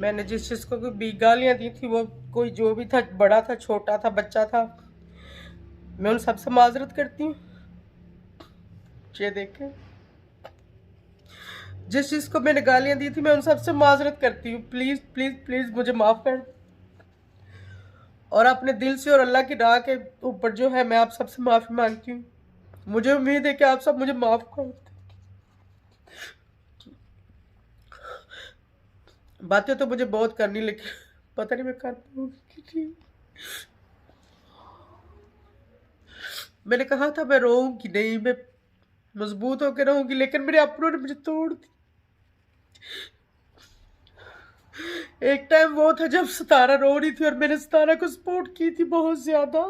मैंने जिस चीज़ को भी गालियाँ दी थी, वो कोई जो भी था, बड़ा था, छोटा था, बच्चा था, मैं उन सबसे माजरत करती हूँ। ये देखें, जिस चीज़ को मैंने गालियाँ दी थी मैं उन सबसे माजरत करती हूँ। प्लीज़ प्लीज़ प्लीज़ मुझे माफ़ कर, और अपने दिल से और अल्लाह की राह के ऊपर जो है मैं आप सबसे माफ़ी मांगती हूँ। मुझे उम्मीद है कि आप सब मुझे माफ़ कर दें। बातें तो मुझे बहुत करनी, लेकिन पता नहीं मैं कर पाऊंगी। मैंने कहा था मैं रोऊंगी नहीं, मैं मजबूत होकर रहूंगी, लेकिन मेरे अपनों ने मुझे तोड़ दी। एक टाइम वो था जब सितारा रो रही थी और मैंने सितारा को सपोर्ट की थी बहुत ज्यादा।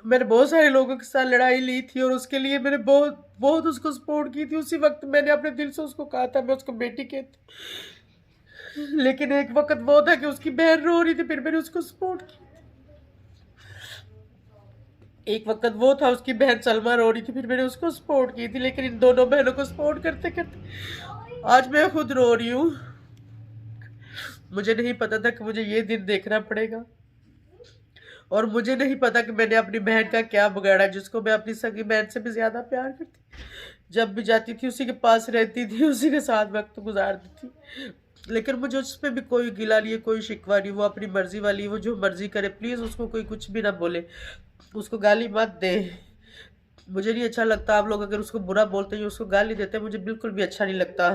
मैंने बहुत सारे लोगों के साथ लड़ाई ली थी और उसके लिए मैंने बहुत बहुत उसको सपोर्ट की थी। उसी वक्त मैंने अपने दिल से उसको कहा था मैं उसको बेटी कहती। लेकिन एक वक्त वो था कि उसकी बहन रो रही थी, फिर मैंने उसको सपोर्ट की। एक वक्त वो था उसकी बहन सलमा रो रही थी, फिर मैंने उसको सपोर्ट की थी। लेकिन इन दोनों बहनों को सपोर्ट करते करते आज मैं खुद रो रही हूँ। मुझे नहीं पता था कि मुझे ये दिन देखना पड़ेगा, और मुझे नहीं पता कि मैंने अपनी बहन का क्या बिगाड़ा, जिसको मैं अपनी सगी बहन से भी ज्यादा प्यार करती। जब भी जाती थी उसी के पास रहती थी, उसी के साथ वक्त गुजारती थी। लेकिन मुझे उस पर भी कोई गिला नहीं है, कोई शिकवा नहीं। वो अपनी मर्जी वाली है, वो जो मर्जी करे। प्लीज उसको कोई कुछ भी ना बोले, उसको गाली मत दे। मुझे नहीं अच्छा लगता आप लोग अगर उसको बुरा बोलते हैं, उसको गाली देते हैं, मुझे बिल्कुल भी अच्छा नहीं लगता।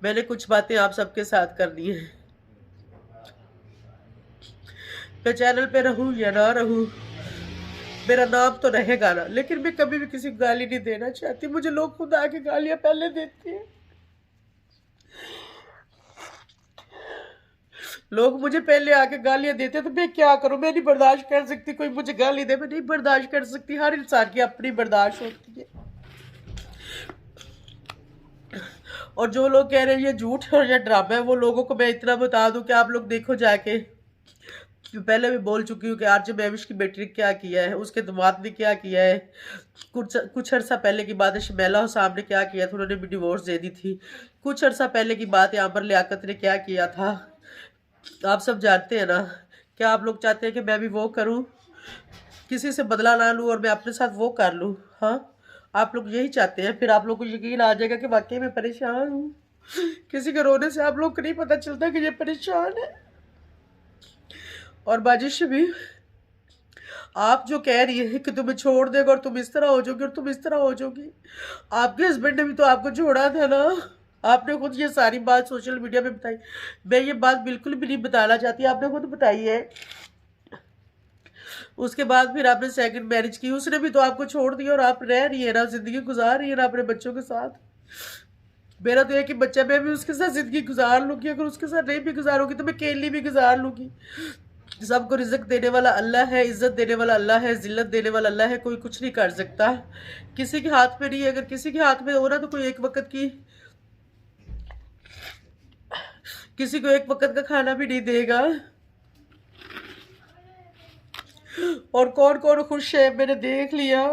मैंने कुछ बातें आप सबके साथ करनी है। मैं चैनल पे रहूं या ना रहूं, मेरा नाम तो रहेगा ना, लेकिन मैं कभी भी किसी को गाली नहीं देना चाहती। मुझे लोग खुद आके गालियां पहले देते हैं। लोग मुझे पहले आके गालियां देते हैं, तो मैं क्या करूं? मैं नहीं बर्दाश्त कर सकती कोई मुझे गाली दे, मैं नहीं बर्दाश्त कर सकती। हर इंसान की अपनी बर्दाश्त होती है। और जो लोग कह रहे हैं ये झूठ और ये ड्रामा है, वो लोगों को मैं इतना बता दूं कि आप लोग देखो जाके। पहले भी बोल चुकी हूँ कि आरजे महविश की बेटी ने क्या किया है, उसके दामाद ने क्या किया है। कुछ अर्सा पहले की बात है शमेला हुसैन ने क्या किया था, उन्होंने भी डिवोर्स दे दी थी। कुछ अर्सा पहले की बात है आमर लियाकत ने क्या किया था, आप सब जानते हैं ना। क्या आप लोग चाहते हैं कि मैं भी वो करूं, किसी से बदला ना लूं और मैं अपने साथ वो कर लूं? हाँ, आप लोग यही चाहते हैं। फिर आप लोग को यकीन आ जाएगा कि वाकई में परेशान हूँ। किसी के रोने से आप लोग को नहीं पता चलता कि ये परेशान है। और बाजिश भी, आप जो कह रही है कि तुम्हें छोड़ देगा और तुम इस तरह हो जाओगी और तुम इस तरह हो जाओगी, आपके हस्बैंड ने भी तो आपको छोड़ा था ना। आपने खुद ये सारी बात सोशल मीडिया पे बताई। मैं ये बात बिल्कुल भी नहीं बताना चाहती, आपने खुद बताई है। उसके बाद फिर आपने सेकंड मैरिज की, उसने भी तो आपको छोड़ दिया और आप रह रही है ना, जिंदगी गुजार रही है ना अपने बच्चों के साथ। मेरा तो एक ही बच्चा, मैं भी उसके साथ जिंदगी गुजार लूंगी। अगर उसके साथ नहीं भी गुजारूंगी तो मैं अकेली भी गुजार लूंगी। सबको रिजक देने वाला अल्लाह है, इज्जत देने वाला अल्लाह है, जिल्लत देने वाला अल्लाह है। कोई कुछ नहीं कर सकता, किसी के हाथ में नहीं है। अगर किसी के हाथ में हो ना तो कोई एक वक्त की, किसी को एक वक्त का खाना भी नहीं देगा। और कौन कौन खुश है मैंने देख लिया,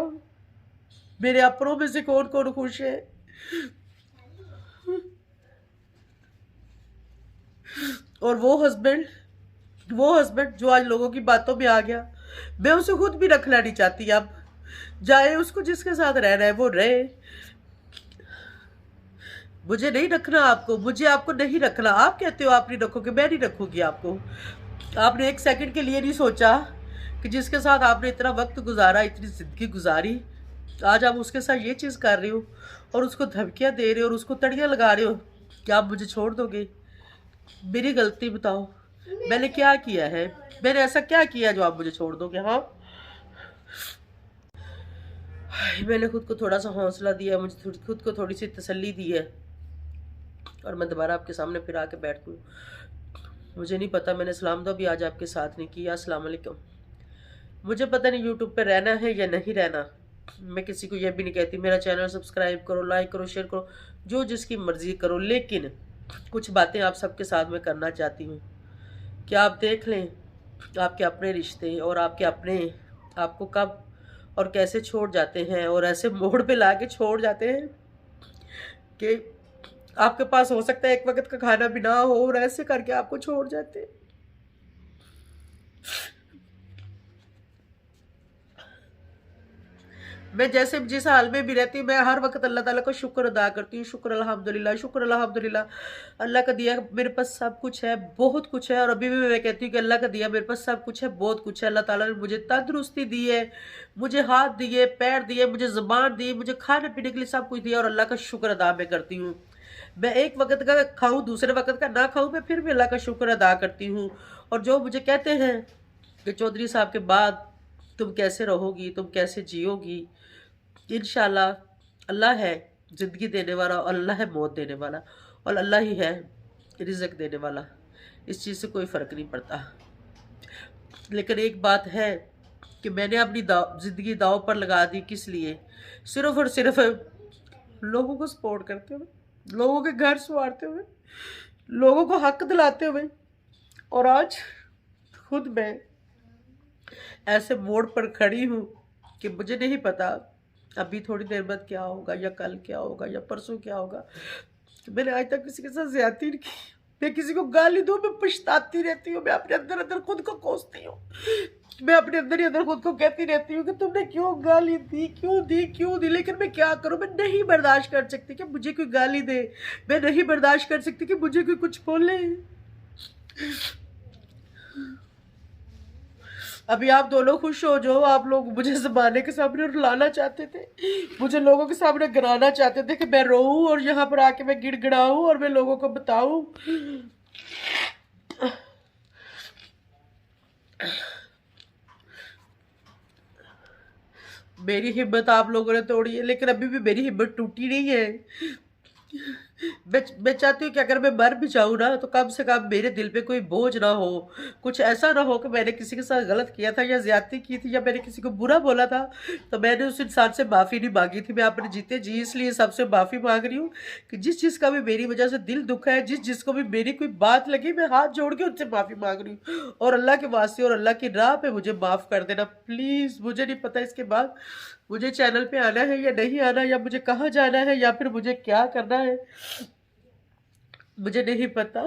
मेरे अपनों में से कौन कौन खुश है। और वो हस्बैंड जो आज लोगों की बातों में आ गया, मैं उसे खुद भी रखना नहीं चाहती। अब जाए, उसको जिसके साथ रहना है वो रहे। मुझे नहीं रखना आपको, मुझे आपको नहीं रखना। आप कहते हो आप नहीं रखोगे, मैं नहीं रखूंगी आपको। आपने एक सेकंड के लिए नहीं सोचा कि जिसके साथ आपने इतना वक्त गुजारा, इतनी जिंदगी गुजारी, आज आप उसके साथ ये चीज कर रहे हो और उसको धमकियां दे रहे हो और उसको तड़ियां लगा रहे हो कि आप मुझे छोड़ दोगे। मेरी गलती बताओ, मैंने क्या किया है? मैंने ऐसा क्या किया जो आप मुझे छोड़ दोगे? हाँ, मैंने खुद को थोड़ा सा हौसला दिया, मुझे खुद को थोड़ी सी तसल्ली दी है, और मैं दोबारा आपके सामने फिर आके बैठती हूँ। मुझे नहीं पता, मैंने सलाम तो भी आज आपके साथ नहीं किया। अस्सलाम वालेकुम। मुझे पता नहीं यूट्यूब पे रहना है या नहीं रहना। मैं किसी को यह भी नहीं कहती मेरा चैनल सब्सक्राइब करो, लाइक करो, शेयर करो, जो जिसकी मर्जी करो। लेकिन कुछ बातें आप सबके साथ में करना चाहती हूँ कि आप देख लें आपके अपने रिश्ते और आपके अपने आपको कब और कैसे छोड़ जाते हैं, और ऐसे मोड़ पे ला के छोड़ जाते हैं कि आपके पास हो सकता है एक वक्त का खाना भी ना हो और ऐसे करके आपको छोड़ जाते हैं। मैं जैसे जिस हाल में भी रहती हूँ, मैं हर वक्त अल्लाह ताला का शुक्र अदा करती हूँ। शुक्र अल्हम्दुलिल्लाह, शुक्र अल्हम्दुलिल्लाह। अल्लाह का दिया मेरे पास सब कुछ है, बहुत कुछ है। और अभी भी मैं कहती हूँ कि अल्लाह का दिया मेरे पास सब कुछ है, बहुत कुछ है। अल्लाह ताला ने मुझे तंदुरुस्ती दी है, मुझे हाथ दिए, पैर दिए, मुझे ज़ुबान दी, मुझे खाने पीने के लिए सब कुछ दिया, और अल्लाह का शुक्र अदा मैं करती हूँ। मैं एक वक्त का खाऊं, दूसरे वक्त का ना खाऊं, मैं फिर भी अल्लाह का शुक्र अदा करती हूँ। और जो मुझे कहते हैं कि चौधरी साहब के बाद तुम कैसे रहोगी, तुम कैसे जियोगी, इंशाल्लाह अल्लाह है ज़िंदगी देने वाला, और अल्लाह है मौत देने वाला, और अल्लाह ही है रिज़्क देने वाला। इस चीज़ से कोई फ़र्क नहीं पड़ता। लेकिन एक बात है कि मैंने अपनी ज़िंदगी दांव पर लगा दी, किस लिए? सिर्फ़ और सिर्फ़ लोगों को सपोर्ट करते हुए, लोगों के घर संवारते हुए, लोगों को हक दिलाते हुए। और आज खुद मैं ऐसे मोड़ पर खड़ी हूँ कि मुझे नहीं पता अभी थोड़ी देर बाद क्या होगा, या कल क्या होगा, या परसों क्या होगा। मैंने आज तक किसी के साथ ज्यादती नहीं की। मैं किसी को गाली दूं, मैं पछताती रहती हूँ, मैं अपने अंदर अंदर खुद को कोसती हूँ। मैं अपने अंदर ही अंदर खुद को कहती रहती हूँ कि तुमने क्यों गाली दी, क्यों दी, क्यों दी। लेकिन मैं क्या करूँ, मैं नहीं बर्दाश्त कर सकती कि मुझे कोई गाली दे, मैं नहीं बर्दाश्त कर सकती कि मुझे कोई कुछ बोले। अभी आप दोनों खुश हो जो आप लोग मुझे ज़माने के सामने रुलाना चाहते थे, मुझे लोगों के सामने गिराना चाहते थे कि मैं रोऊं और यहाँ पर आके मैं गिड़गिड़ाऊं और मैं लोगों को बताऊं। मेरी हिम्मत आप लोगों ने तोड़ी है, लेकिन अभी भी मेरी हिम्मत टूटी नहीं है। मैं चाहती हूँ कि अगर मैं मर भी जाऊँ ना, तो कम से कम मेरे दिल पे कोई बोझ ना हो। कुछ ऐसा ना हो कि मैंने किसी के साथ गलत किया था, या ज्यादती की थी, या मैंने किसी को बुरा बोला था तो मैंने उस इंसान से माफ़ी नहीं मांगी थी। मैं अपने जीते जी इसलिए सबसे माफ़ी मांग रही हूँ कि जिस चीज़ का भी मेरी वजह से दिल दुखा है, जिसको भी मेरी कोई बात लगी, मैं हाथ जोड़ के उनसे माफ़ी मांग रही हूँ। और अल्लाह के वास्ते और अल्लाह की राह पे मुझे माफ़ कर देना प्लीज़। मुझे नहीं पता इसके बाद मुझे चैनल पे आना है या नहीं आना, या मुझे कहाँ जाना है, या फिर मुझे क्या करना है, मुझे नहीं पता।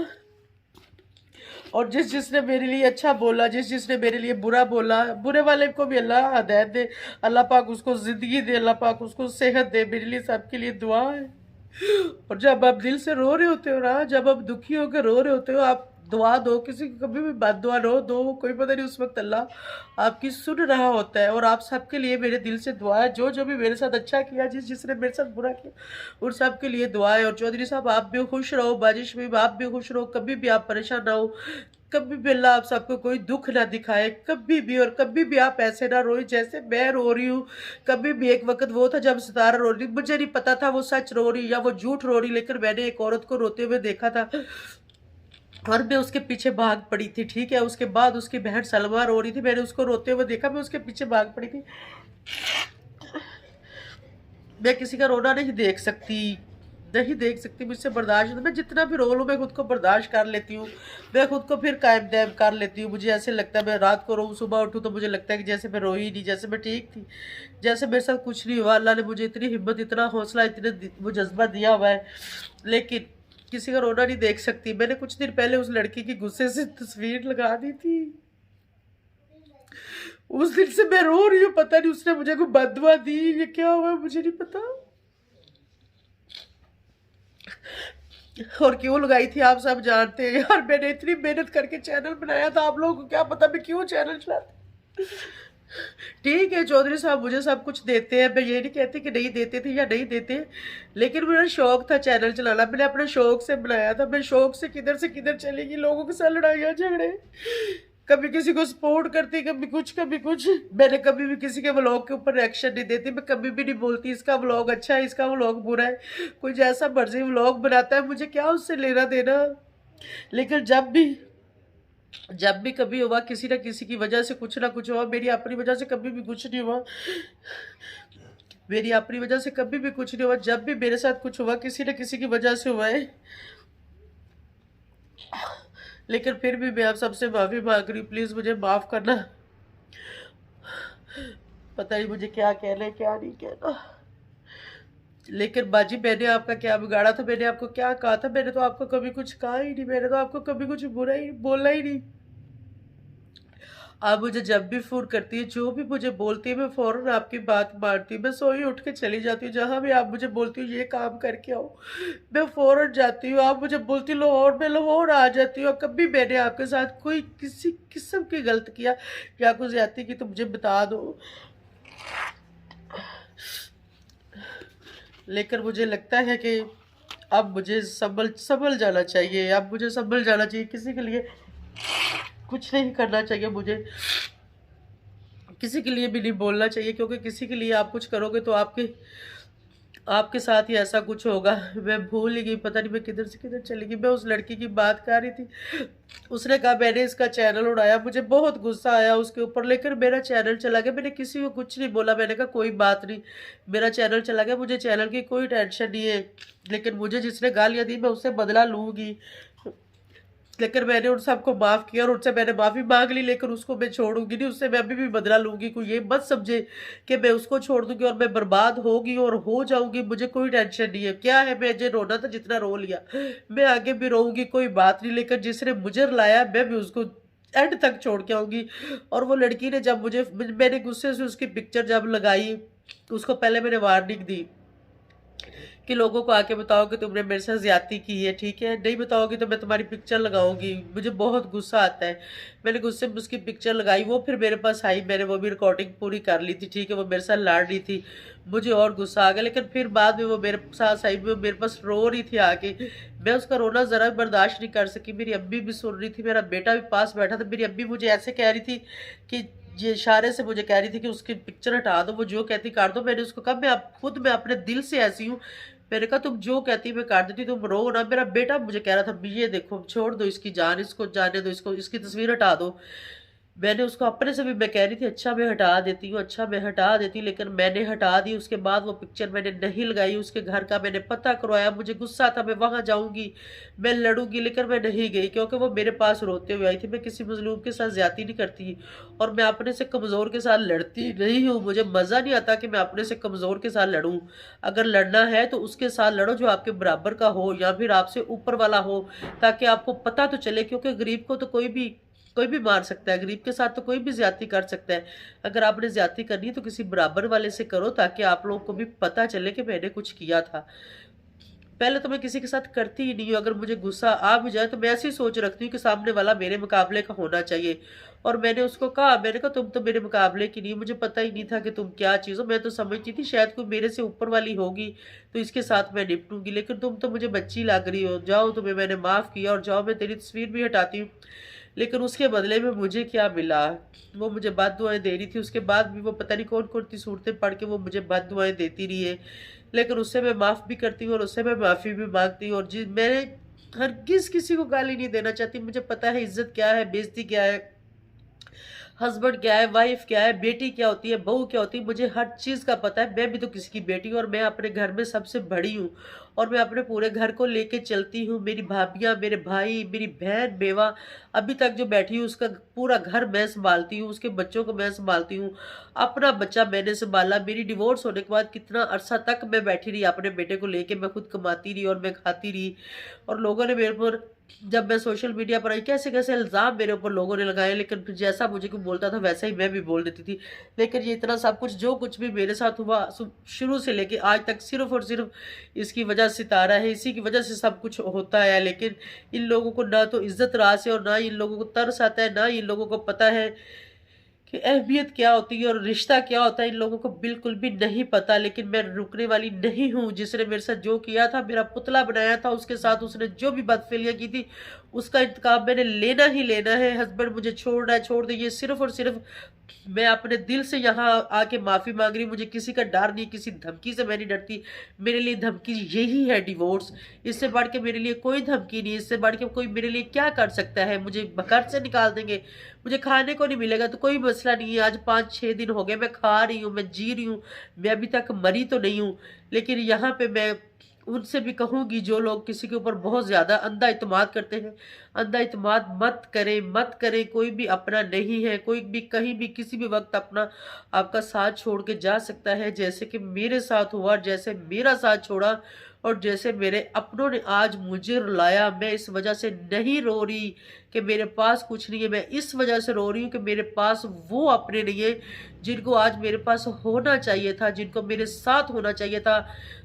और जिसने मेरे लिए अच्छा बोला, जिसने मेरे लिए बुरा बोला, बुरे वाले को भी अल्लाह हिदायत दे, अल्लाह पाक उसको ज़िंदगी दे, अल्लाह पाक उसको सेहत दे। मेरे लिए सबके लिए दुआ है। और जब आप दिल से रो रहे होते हो ना, जब आप दुखी होकर रो रहे होते हो, आप दुआ दो, किसी को कभी भी बात दुआ दो, कोई पता नहीं उस वक्त अल्लाह आपकी सुन रहा होता है। और आप सबके लिए मेरे दिल से दुआ है, जो भी मेरे साथ अच्छा किया, जिसने मेरे साथ बुरा किया, उन सब के लिए दुआ है। और चौधरी साहब आप भी खुश रहो, बाजिश में आप भी खुश रहो, कभी भी आप परेशान ना हो, कभी भी अल्लाह आप सबको कोई दुख ना दिखाए, कभी भी। और कभी भी आप ऐसे ना रोए जैसे मैं रो रही हूँ। कभी भी एक वक्त वो था जब सितारा रो रही, मुझे नहीं पता था वो सच रो रही या वो झूठ रो रही, लेकिन मैंने एक औरत को रोते हुए देखा था और मैं उसके पीछे भाग पड़ी थी। ठीक है, उसके बाद उसकी बहन सलमा रो रही थी, मैंने उसको रोते हुए देखा, मैं उसके पीछे भाग पड़ी थी। मैं किसी का रोना नहीं देख सकती, नहीं देख सकती, मुझसे बर्दाश्त। मैं जितना भी रो लूँ मैं खुद को बर्दाश्त कर लेती हूँ, मैं खुद को फिर कायम दायम कर लेती हूँ। मुझे ऐसे लगता है मैं रात को रोऊँ, सुबह उठूँ तो मुझे लगता है कि जैसे मैं रोई नहीं, जैसे मैं ठीक थी, जैसे मेरे साथ कुछ नहीं हुआ। अल्लाह ने मुझे इतनी हिम्मत, इतना हौसला, इतने वो जज्बा दिया हुआ है। लेकिन किसी का रोना नहीं देख सकती। मैंने कुछ दिन पहले उस लड़की की गुस्से से तस्वीर लगा दी थी, उस दिन से मैं रो रही हूँ। पता नहीं उसने मुझे कोई बददुआ दी या क्या हुआ, मुझे नहीं पता। और क्यों लगाई थी आप सब जानते हैं यार। मैंने इतनी मेहनत करके चैनल बनाया था, आप लोगों को क्या पता मैं क्यों चैनल चलाती। ठीक है चौधरी साहब मुझे सब कुछ देते हैं, मैं ये नहीं कहती कि नहीं देते थे या नहीं देते, लेकिन मेरा शौक था चैनल चलाना, मैंने अपने शौक से बनाया था। मैं शौक से किधर चलेगी, लोगों के साथ लड़ाइयाँ झगड़े, कभी किसी को सपोर्ट करती, कभी कुछ कभी कुछ। मैंने कभी भी किसी के व्लॉग के ऊपर रिएक्शन नहीं देती, मैं कभी भी नहीं बोलती इसका व्लॉग अच्छा है, इसका व्लॉग बुरा है। कोई जैसा मर्जी व्लॉग बनाता है, मुझे क्या उससे लेना देना। लेकिन जब भी कभी हुआ, किसी ना किसी की वजह से कुछ ना कुछ हुआ, मेरी अपनी वजह से कभी भी कुछ नहीं हुआ, मेरी अपनी वजह से कभी भी कुछ नहीं हुआ। जब भी मेरे साथ कुछ हुआ, किसी न किसी की वजह से हुआ है। लेकिन फिर भी मैं आप सबसे माफ़ी मांग रही हूँ, प्लीज़ मुझे माफ़ करना। पता नहीं मुझे क्या कहना है क्या नहीं कहना। लेकिन बाजी मैंने आपका क्या बिगाड़ा था? मैंने आपको क्या कहा था? मैंने तो आपको कभी कुछ कहा ही नहीं, मैंने तो आपको कभी कुछ बुरा ही बोला ही नहीं। आप मुझे जब भी फ़ोन करती है, जो भी मुझे बोलती है, मैं फ़ौरन आपकी बात मानती हूँ। मैं सोई उठ के चली जाती हूँ, जहाँ भी आप मुझे बोलती हो ये काम करके आओ, मैं फ़ौरन जाती हूँ। आप मुझे बोलती हो लाहौर, मैं लाहौर आ जाती हूँ। कभी मैंने आपके साथ कोई किसी किस्म की गलत किया या कुछ ज़्यादती की तो मुझे बता दो। लेकिन मुझे लगता है कि अब मुझे संभल संभल जाना चाहिए, अब मुझे संभल जाना चाहिए। किसी के लिए कुछ नहीं करना चाहिए मुझे, किसी के लिए भी नहीं बोलना चाहिए, क्योंकि किसी के लिए आप कुछ करोगे तो आपके आपके साथ ही ऐसा कुछ होगा। मैं भूल ही गई, पता नहीं मैं किधर से किधर चली गई। मैं उस लड़की की बात कर रही थी, उसने कहा मैंने इसका चैनल उड़ाया। मुझे बहुत गुस्सा आया उसके ऊपर, लेकिन मेरा चैनल चला गया। मैंने किसी को कुछ नहीं बोला, मैंने कहा कोई बात नहीं, मेरा चैनल चला गया, मुझे चैनल की कोई टेंशन नहीं है। लेकिन मुझे जिसने गालियाँ दी मैं उससे बदला लूँगी। लेकिन मैंने उन सबको माफ़ किया और उनसे मैंने माफ़ी मांग ली, लेकिन उसको मैं छोड़ूंगी नहीं, उससे मैं अभी भी बदला लूंगी। कोई ये मत समझे कि मैं उसको छोड़ दूंगी और मैं बर्बाद होगी और हो जाऊंगी। मुझे कोई टेंशन नहीं है। क्या है, मुझे रोना था जितना रो लिया, मैं आगे भी रोऊंगी, कोई बात नहीं। लेकिन जिसने मुझे लाया मैं भी उसको एंड तक छोड़ के आऊंगी। और वो लड़की ने जब मैंने गुस्से से उसकी पिक्चर जब लगाई, उसको पहले मैंने वार्निंग दी कि लोगों को आके बताओ कि तुमने मेरे साथ ज्यादती की है, ठीक है? नहीं बताओगी तो मैं तुम्हारी पिक्चर लगाऊंगी। मुझे बहुत गुस्सा आता है। मैंने गुस्से में उसकी पिक्चर लगाई, वो फिर मेरे पास आई, मैंने वो भी रिकॉर्डिंग पूरी कर ली थी, ठीक है? वो मेरे साथ लड़ रही थी, मुझे और गुस्सा आ गया। लेकिन फिर बाद में वो मेरे साथ आई, वो मेरे पास रो रही थी आके। मैं उसका रोना ज़रा भी बर्दाश्त नहीं कर सकी। मेरी अम्मी भी सुन रही थी, मेरा बेटा भी पास बैठा था। मेरी अम्मी मुझे ऐसे कह रही थी कि ये इशारे से मुझे कह रही थी कि उसकी पिक्चर हटा दो, वो जो कहती कर दो। मैंने उसको कहा मैं खुद मैं अपने दिल से ऐसी हूँ, मैंने कहा तुम जो कहती मैं कर देती, तुम रो ना। मेरा बेटा मुझे कह रहा था ये देखो छोड़ दो इसकी जान, इसको जाने दो, इसको इसकी तस्वीर हटा दो। मैंने उसको अपने से भी मैं कह रही थी अच्छा मैं हटा देती हूँ, अच्छा मैं हटा देती, लेकिन मैंने हटा दी। उसके बाद वो पिक्चर मैंने नहीं लगाई। उसके घर का मैंने पता करवाया, मुझे गुस्सा था, मैं वहां जाऊंगी, मैं लड़ूंगी, लेकिन मैं नहीं गई क्योंकि वो मेरे पास रोते हुए आई थी। मैं किसी मजलूम के साथ ज्यादती नहीं करती और मैं अपने से कमजोर के साथ लड़ती नहीं हूँ। मुझे मजा नहीं आता कि मैं अपने से कमजोर के साथ लड़ूं। अगर लड़ना है तो उसके साथ लड़ो जो आपके बराबर का हो या फिर आपसे ऊपर वाला हो, ताकि आपको पता तो चले। क्योंकि गरीब को तो कोई भी मार सकता है, गरीब के साथ तो कोई भी ज्यादती कर सकता है। अगर आपने ज्यादती करनी है तो किसी बराबर वाले से करो, ताकि आप लोगों को भी पता चले कि मैंने कुछ किया था। पहले तो मैं किसी के साथ करती ही नहीं हूँ। अगर मुझे गुस्सा आ भी जाए तो मैं ऐसी सोच रखती हूँ कि सामने वाला मेरे मुकाबले का होना चाहिए। और मैंने उसको कहा, मैंने कहा तुम तो मेरे मुकाबले की नहीं, मुझे पता ही नहीं था कि तुम क्या चीज़ हो। मैं तो समझती थी शायद कोई मेरे से ऊपर वाली होगी तो इसके साथ मैं निपटूंगी, लेकिन तुम तो मुझे बच्ची लग रही हो। जाओ, तुम्हें मैंने माफ़ किया और जाओ, मैं तेरी तस्वीर भी हटाती हूँ। लेकिन उसके बदले में मुझे क्या मिला? वो मुझे बददुआएं दे रही थी। उसके बाद भी वो पता नहीं कौन कौन सी सूरतें पढ़ के वो मुझे बददुआएं देती रही है। लेकिन उससे मैं माफ़ भी करती हूँ और उससे मैं माफ़ी भी मांगती हूँ। और जी मैं हरगिज़ किसी को गाली नहीं देना चाहती। मुझे पता है इज्जत क्या है, बेइज्जती क्या है, हस्बैंड क्या है, वाइफ क्या है, बेटी क्या होती है, बहू क्या होती है, मुझे हर चीज़ का पता है। मैं भी तो किसी की बेटी हूँ और मैं अपने घर में सबसे बड़ी हूँ और मैं अपने पूरे घर को लेके चलती हूँ। मेरी भाभियाँ, मेरे भाई, मेरी बहन, बेवा अभी तक जो बैठी हूँ उसका पूरा घर मैं संभालती हूँ, उसके बच्चों को मैं संभालती हूँ। अपना बच्चा मैंने संभाला। मेरी डिवोर्स होने के बाद कितना अरसा तक मैं बैठी रही अपने बेटे को लेके, मैं खुद कमाती रही और मैं खाती रही। और लोगों ने मेरे पर, जब मैं सोशल मीडिया पर आई, कैसे कैसे इल्ज़ाम मेरे ऊपर लोगों ने लगाए, लेकिन फिर जैसा मुझे कोई बोलता था वैसा ही मैं भी बोल देती थी। लेकिन ये इतना सब कुछ जो कुछ भी मेरे साथ हुआ शुरू से लेके आज तक सिर्फ और सिर्फ इसकी वजह सितारा है, इसी की वजह से सब कुछ होता है। लेकिन इन लोगों को ना तो इज्जत रास है और ना इन लोगों को तरस आता है, ना इन लोगों को पता है कि अहमियत क्या होती है और रिश्ता क्या होता है। इन लोगों को बिल्कुल भी नहीं पता। लेकिन मैं रुकने वाली नहीं हूँ। जिसने मेरे साथ जो किया था, मेरा पुतला बनाया था, उसके साथ उसने जो भी बदफेलियाँ की थी, उसका इंतकाम मैंने लेना ही लेना है। हस्बैंड मुझे छोड़ रहा है, छोड़ दे, ये सिर्फ और सिर्फ मैं अपने दिल से यहाँ आके माफ़ी मांग रही हूँ। मुझे किसी का डर नहीं, किसी धमकी से मैं नहीं डरती। मेरे लिए धमकी यही है, डिवोर्स। इससे बढ़ के मेरे लिए कोई धमकी नहीं। इससे बढ़ के कोई मेरे लिए क्या कर सकता है? मुझे घर से निकाल देंगे, मुझे खाने को नहीं मिलेगा तो कोई मसला नहीं है। आज 5-6 दिन हो गए मैं खा रही हूँ, मैं जी रही हूँ, मैं अभी तक मरी तो नहीं हूँ। लेकिन यहाँ पे मैं उनसे भी कहूँगी जो लोग किसी के ऊपर बहुत ज़्यादा अंधा इत्मीनान करते हैं, अंधा इत्मीनान मत करें, कोई भी अपना नहीं है, कोई भी कहीं भी किसी भी वक़्त अपना आपका साथ छोड़ के जा सकता है। जैसे कि मेरे साथ हुआ, जैसे मेरा साथ छोड़ा और जैसे मेरे अपनों ने आज मुझे रुलाया, मैं इस वजह से नहीं रो रही कि मेरे पास कुछ नहीं है, मैं इस वजह से रो रही हूँ कि मेरे पास वो अपने नहीं है, जिनको आज मेरे पास होना चाहिए था, जिनको मेरे साथ होना चाहिए था।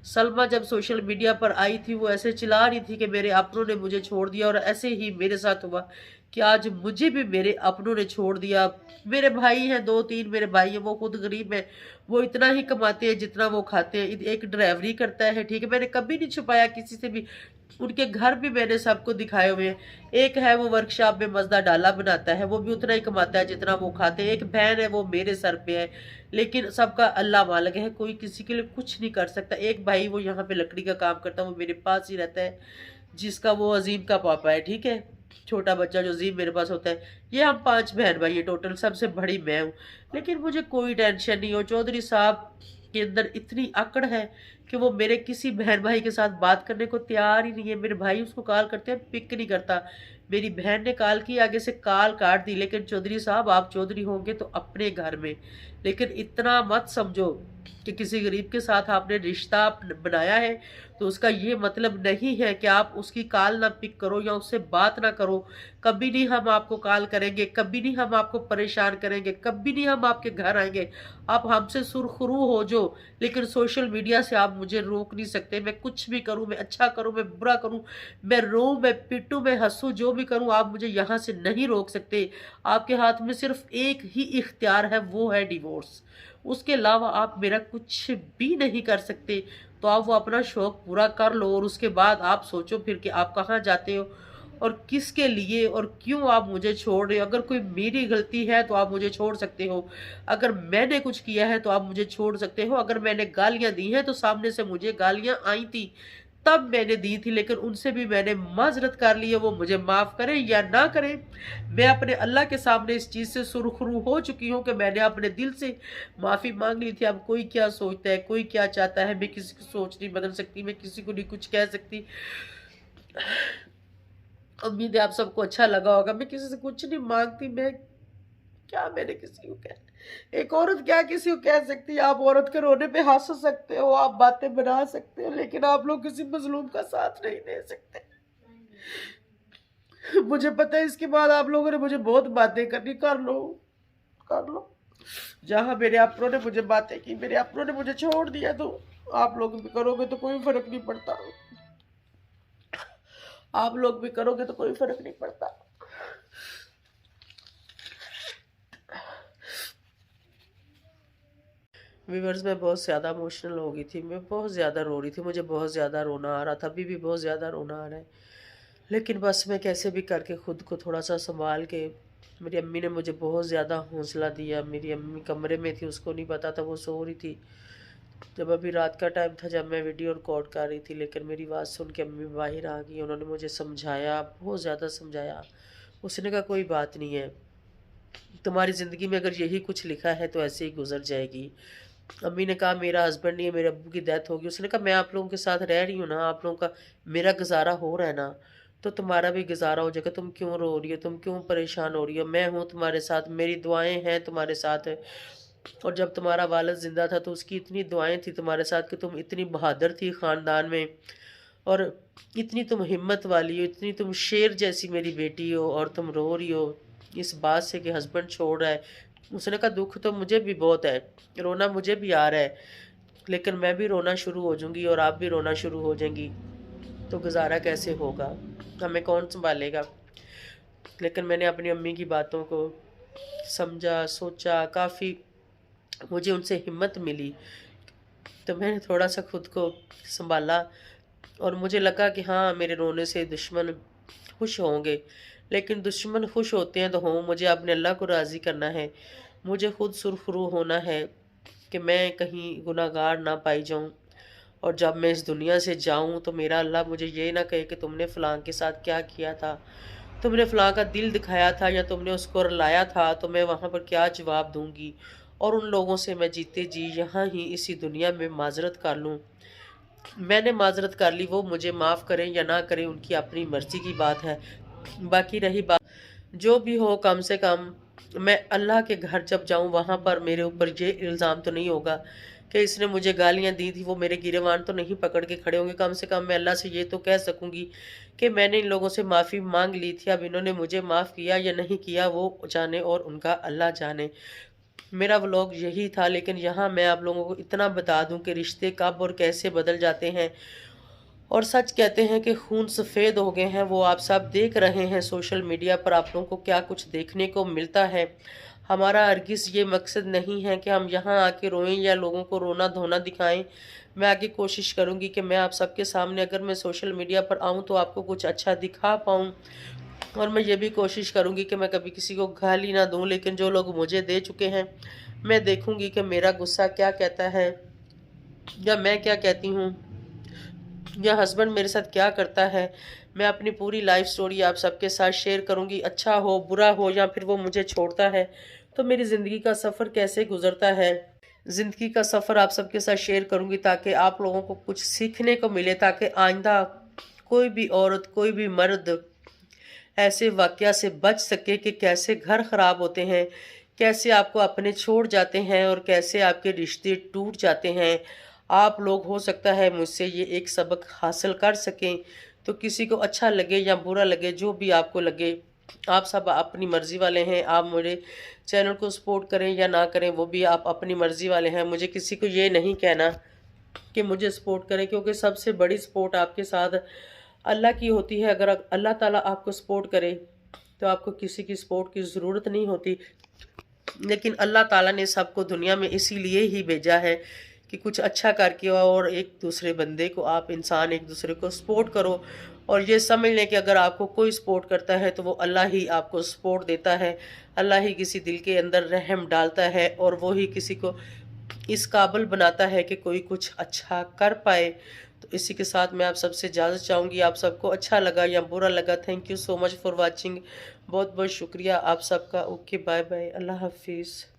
सलमा जब सोशल मीडिया पर आई थी, वो ऐसे चिल्ला रही थी कि मेरे अपनों ने मुझे छोड़ दिया और ऐसे ही मेरे साथ हुआ कि आज मुझे भी मेरे अपनों ने छोड़ दिया। मेरे भाई हैं 2-3 मेरे भाई हैं, वो खुद गरीब हैं, वो इतना ही कमाते हैं जितना वो खाते हैं। एक ड्राइवरी करता है, ठीक है, मैंने कभी नहीं छुपाया किसी से भी, उनके घर भी मैंने सबको दिखाए हुए हैं। एक है वो वर्कशॉप में मज़दा डाला बनाता है, वो भी उतना ही कमाता है जितना वो खाते हैं। एक बहन है वो मेरे सर पे है, लेकिन सबका अल्लाह मालिक है, कोई किसी के लिए कुछ नहीं कर सकता। एक भाई वो यहाँ पे लकड़ी का काम करता है, वो मेरे पास ही रहता है, जिसका वो अजीम का पापा है, ठीक है, छोटा बच्चा जो अजीम मेरे पास होता है। ये हम 5 बहन भाई है टोटल, सबसे बड़ी मैं हूँ। लेकिन मुझे कोई टेंशन नहीं हो, चौधरी साहब के अंदर इतनी अकड़ है कि वो मेरे किसी बहन भाई के साथ बात करने को तैयार ही नहीं है। मेरे भाई उसको कॉल करते हैं, पिक नहीं करता। मेरी बहन ने कॉल की, आगे से कॉल काट दी। लेकिन चौधरी साहब, आप चौधरी होंगे तो अपने घर में, लेकिन इतना मत समझो कि किसी गरीब के साथ आपने रिश्ता बनाया है तो उसका ये मतलब नहीं है कि आप उसकी कॉल ना पिक करो या उससे बात ना करो। कभी नहीं हम आपको कॉल करेंगे, कभी नहीं हम आपको परेशान करेंगे, कभी नहीं हम आपके घर आएंगे। आप हमसे सुरखरू हो जो, लेकिन सोशल मीडिया से आप मुझे रोक नहीं सकते। मैं कुछ भी करूं, मैं अच्छा करूं, मैं बुरा करूं, मैं रोऊं, मैं पिटूं, मैं हंसूं, जो भी करूं, आप मुझे यहाँ से नहीं रोक सकते। आपके हाथ में सिर्फ एक ही इख्तियार है, वो है डिवोर्स। उसके अलावा आप मेरा कुछ भी नहीं कर सकते। तो आप वो अपना शौक पूरा कर लो और उसके बाद आप सोचो फिर कि आप कहाँ जाते हो और किसके लिए और क्यों आप मुझे छोड़ रहे हो। अगर कोई मेरी गलती है तो आप मुझे छोड़ सकते हो, अगर मैंने कुछ किया है तो आप मुझे छोड़ सकते हो, अगर मैंने गालियां दी हैं तो सामने से मुझे गालियां आई थी तब मैंने दी थी, लेकिन उनसे भी मैंने माजरत कर ली है, वो मुझे माफ़ करें या ना करें। मैं अपने अल्लाह के सामने इस चीज़ से सुरखरू हो चुकी हूँ कि मैंने अपने दिल से माफ़ी मांग ली थी। अब कोई क्या सोचता है, कोई क्या चाहता है, मैं किसी की सोच नहीं बदल सकती, मैं किसी को नहीं कुछ कह सकती। उम्मीद है आप सबको अच्छा लगा होगा। मैं किसी से कुछ नहीं मांगती, मैं क्या मैंने किसी को कह, एक औरत क्या किसी को कह सकती है। आप औरत के रोने पे हंस सकते हो, आप बातें बना सकते हो, लेकिन आप लोग किसी मजलूम का साथ नहीं दे सकते। मुझे पता है इसके बाद आप लोगों ने मुझे बहुत बातें करनी, कर लो कर लो। जहां मेरे अपनों ने मुझे बातें की, मेरे अपनों ने मुझे छोड़ दिया, तो आप लोग भी करोगे तो कोई फर्क नहीं पड़ता। आप लोग भी करोगे तो कोई फर्क नहीं पड़ता। व्यूअर्स, मैं बहुत ज़्यादा इमोशनल हो गई थी, मैं बहुत ज़्यादा रो रही थी, मुझे बहुत ज़्यादा रोना आ रहा था, अभी भी बहुत ज़्यादा रोना आ रहा है। लेकिन बस मैं कैसे भी करके खुद को थोड़ा सा संभाल के, मेरी अम्मी ने मुझे बहुत ज़्यादा हौसला दिया। मेरी अम्मी कमरे में थी, उसको नहीं पता था, वो सो रही थी। जब अभी रात का टाइम था, जब मैं वीडियो रिकॉर्ड कर रही थी, लेकिन मेरी आवाज़ सुन के अम्मी बाहर आ गई। उन्होंने मुझे समझाया, बहुत ज़्यादा समझाया। उसने कहा कोई बात नहीं है, तुम्हारी ज़िंदगी में अगर यही कुछ लिखा है तो ऐसे ही गुजर जाएगी। अम्मी ने कहा मेरा हस्बैंड नहीं है, मेरे अब्बू की डेथ होगी। उसने कहा मैं आप लोगों के साथ रह रही हूँ ना, आप लोगों का मेरा गुजारा हो रहा है ना, तो तुम्हारा भी गुजारा हो जाएगा। तुम क्यों रो रही हो, तुम क्यों परेशान हो रही हो, मैं हूँ तुम्हारे साथ, मेरी दुआएं हैं तुम्हारे साथ। और जब तुम्हारा वालिद ज़िंदा था तो उसकी इतनी दुआएं थी तुम्हारे साथ कि तुम इतनी बहादुर थी ख़ानदान में, और इतनी तुम हिम्मत वाली हो, इतनी तुम शेर जैसी मेरी बेटी हो, और तुम रो रही हो इस बात से कि हस्बैंड छोड़ रहा है। उसने कहा दुख तो मुझे भी बहुत है, रोना मुझे भी आ रहा है, लेकिन मैं भी रोना शुरू हो जाऊंगी और आप भी रोना शुरू हो जाएंगी, तो गुजारा कैसे होगा, हमें कौन संभालेगा। लेकिन मैंने अपनी अम्मी की बातों को समझा, सोचा, काफ़ी मुझे उनसे हिम्मत मिली, तो मैंने थोड़ा सा खुद को संभाला। और मुझे लगा कि हाँ, मेरे रोने से दुश्मन खुश होंगे, लेकिन दुश्मन खुश होते हैं तो हों, मुझे अपने अल्लाह को राज़ी करना है। मुझे खुद सुरखरू होना है कि मैं कहीं गुनाहगार ना पाई जाऊं, और जब मैं इस दुनिया से जाऊं तो मेरा अल्लाह मुझे ये ना कहे कि तुमने फ़लाँ के साथ क्या किया था, तुमने फ़लाँ का दिल दिखाया था या तुमने उसको रुलाया था, तो मैं वहाँ पर क्या जवाब दूंगी। और उन लोगों से मैं जीते जी यहाँ ही इसी दुनिया में माजरत कर लूँ मैंने माज़रत कर ली, वो मुझे माफ़ करें या ना करें उनकी अपनी मर्ज़ी की बात है। बाकी रही बात, जो भी हो कम से कम मैं अल्लाह के घर जब जाऊँ वहाँ पर मेरे ऊपर ये इल्ज़ाम तो नहीं होगा कि इसने मुझे गालियाँ दी थी, वो मेरे गिरेबान तो नहीं पकड़ के खड़े होंगे। कम से कम मैं अल्लाह से ये तो कह सकूँगी कि मैंने इन लोगों से माफ़ी माँग ली थी, अब इन्होंने मुझे माफ़ किया या नहीं किया वो जाने और उनका अल्लाह जाने। मेरा व्लॉग यही था, लेकिन यहाँ मैं आप लोगों को इतना बता दूँ कि रिश्ते कब और कैसे बदल जाते हैं। और सच कहते हैं कि खून सफ़ेद हो गए हैं, वो आप सब देख रहे हैं सोशल मीडिया पर आप लोगों को क्या कुछ देखने को मिलता है। हमारा हरगिज़ ये मकसद नहीं है कि हम यहाँ आके रोएं या लोगों को रोना धोना दिखाएं। मैं आगे कोशिश करूँगी कि मैं आप सबके सामने अगर मैं सोशल मीडिया पर आऊँ तो आपको कुछ अच्छा दिखा पाऊँ। और मैं ये भी कोशिश करूँगी कि मैं कभी किसी को गाली ना दूँ, लेकिन जो लोग मुझे दे चुके हैं, मैं देखूँगी कि मेरा गुस्सा क्या कहता है या मैं क्या कहती हूँ, या हस्बैंड मेरे साथ क्या करता है। मैं अपनी पूरी लाइफ स्टोरी आप सबके साथ शेयर करूँगी, अच्छा हो, बुरा हो या फिर वो मुझे छोड़ता है, तो मेरी ज़िंदगी का सफ़र कैसे गुज़रता है। ज़िंदगी का सफ़र आप सबके साथ शेयर करूँगी ताकि आप लोगों को कुछ सीखने को मिले, ताकि आइंदा कोई भी औरत, कोई भी मर्द ऐसे वाक़या से बच सके कि कैसे घर ख़राब होते हैं, कैसे आपको अपने छोड़ जाते हैं और कैसे आपके रिश्ते टूट जाते हैं। आप लोग हो सकता है मुझसे ये एक सबक हासिल कर सकें, तो किसी को अच्छा लगे या बुरा लगे, जो भी आपको लगे, आप सब अपनी मर्ज़ी वाले हैं। आप मेरे चैनल को सपोर्ट करें या ना करें, वो भी आप अपनी मर्ज़ी वाले हैं। मुझे किसी को ये नहीं कहना कि मुझे सपोर्ट करें, क्योंकि सबसे बड़ी सपोर्ट आपके साथ अल्लाह की होती है। अगर अल्लाह ताला आपको सपोर्ट करे तो आपको किसी की सपोर्ट की ज़रूरत नहीं होती। लेकिन अल्लाह ताला ने सबको दुनिया में इसीलिए ही भेजा है कि कुछ अच्छा करके और एक दूसरे बंदे को आप इंसान एक दूसरे को सपोर्ट करो, और ये समझ लें कि अगर आपको कोई सपोर्ट करता है तो वो अल्लाह ही आपको सपोर्ट देता है। अल्लाह ही किसी दिल के अंदर रहम डालता है और वो ही किसी को इस काबिल बनाता है कि कोई कुछ अच्छा कर पाए। तो इसी के साथ मैं आप सबसे इजाज़त चाहूँगी। आप सबको अच्छा लगा या बुरा लगा, thank you so much for watching. बहुत बहुत शुक्रिया आप सबका। ओके, बाय बाय, अल्लाह हाफिज़।